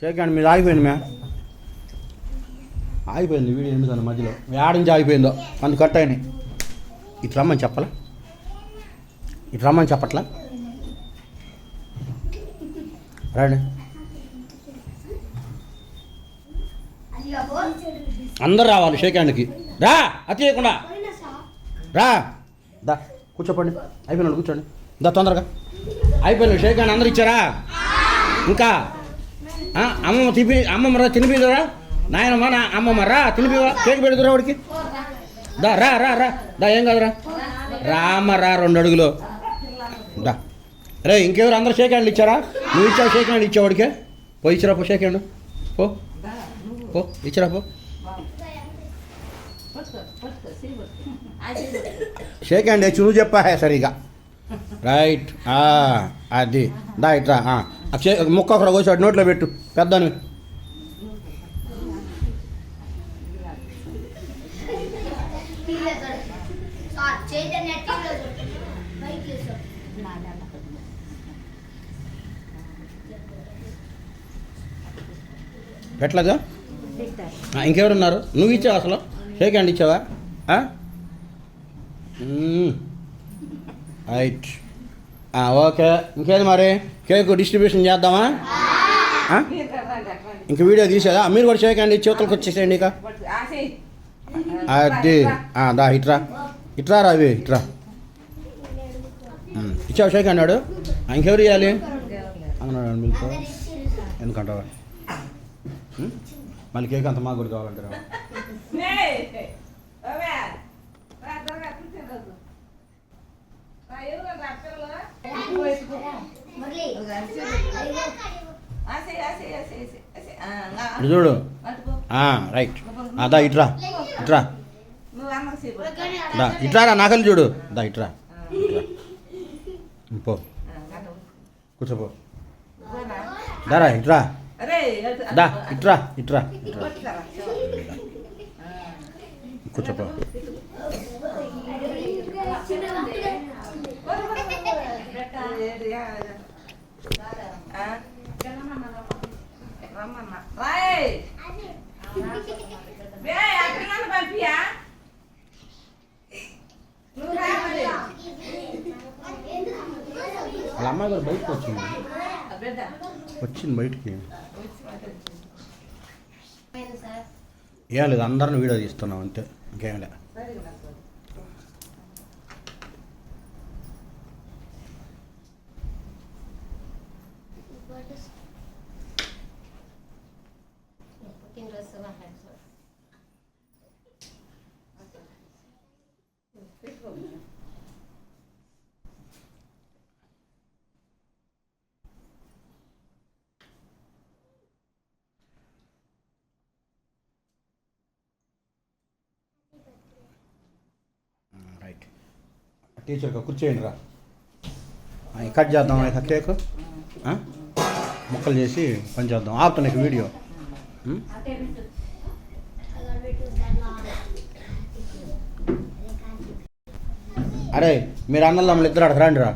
Shake hand మీరు ఆగిపోయింది ఆగిపోయింది వీడియో ఎందుకన్నా మధ్యలో ఆడ నుంచి ఆగిపోయిందో అందుకు కట్ అయినాయి. ఇటు రమ్మని చెప్పలా, ఇటు రమ్మని చెప్పట్లా, రండి అందరు రావాలి షేక్ హ్యాండ్కి. రా అతియకుండా రా, దా కూర్చోపండి, అయిపోయినాడు కూర్చోండి, దా తొందరగా అయిపోయినాడు షేక్ హ్యాండ్ అందరు ఇచ్చారా? ఇంకా అమ్మమ్మ అమ్మమ్మ రా తినిపిదురా నాయనమ్మ, నా అమ్మమ్మ రా తినిపివా, కేక్ పెడుతురా వాడికి, దా రా రా రా, దా ఏం కాదురా, రామ్మ రా 2 అడుగులు, దా రే. ఇంకెవరు అందరు షేక్ హ్యాండ్లు ఇచ్చారా? నువ్వు ఇచ్చావు షేక్ హ్యాండ్ ఇచ్చావు వాడికే, పో ఇచ్చిరా పో షేక్ హ్యాండ్, పో పో ఇచ్చిరా పో. షేక్ హ్యాండ్ నువ్వు చెప్పా సరిగా, రైట్ అది దా ఇట్రా. ముక్క ఒకడ కోసాడు నోట్లో పెట్టు పెద్దని. పెట్టలేదా? ఇంకెవరున్నారు? నువ్వు ఇచ్చావా అసలు షేక్ హ్యాండ్ ఇచ్చావా? Right okay. ఇంకేది మరి కేక్ డిస్ట్రిబ్యూషన్ చేద్దామా? ఇంక వీడియో తీసేదా? మీరు కూడా షేక్ హ్యాండ్ ఇచ్చి యువతలకు వచ్చేసేయండి. ఇక అది దా ఇట్రా ఇట్రా రా, అవి ఇట్రా. ఇచ్చావు షేక్ హ్యాండ్ వాడు. ఇంకెవరు ఇవ్వాలి అన్నాడు మీకు ఎందుకంటావా? మళ్ళీ కేక్ అంత మాకు కూడా కావాలంటారా? చూడు రైట్ దా ఇట్రా ఇట్రా, దా ఇట్రారా నాకలి చూడు, దా ఇట్రా పో కూర్చోపో, దారా ఇట్రా, దా ఇట్రా ఇట్రా కూర్చోపో. వాళ్ళ అమ్మాయి గారు బయటకు వచ్చింది బయటికి. ఏం లేదు అందరిని వీడియో తీస్తున్నాం అంతే, ఇంకేం లేదు. రైట్ టీచర్గా కూర్చోయండి రా, కట్ చేద్దాం ఇక కేక్ ముక్కలు చేసి పని చేద్దాం. ఆపుతాను వీడియో. అరే మీరు అన్నలు ఇద్దరు అక్కడ రండి రా.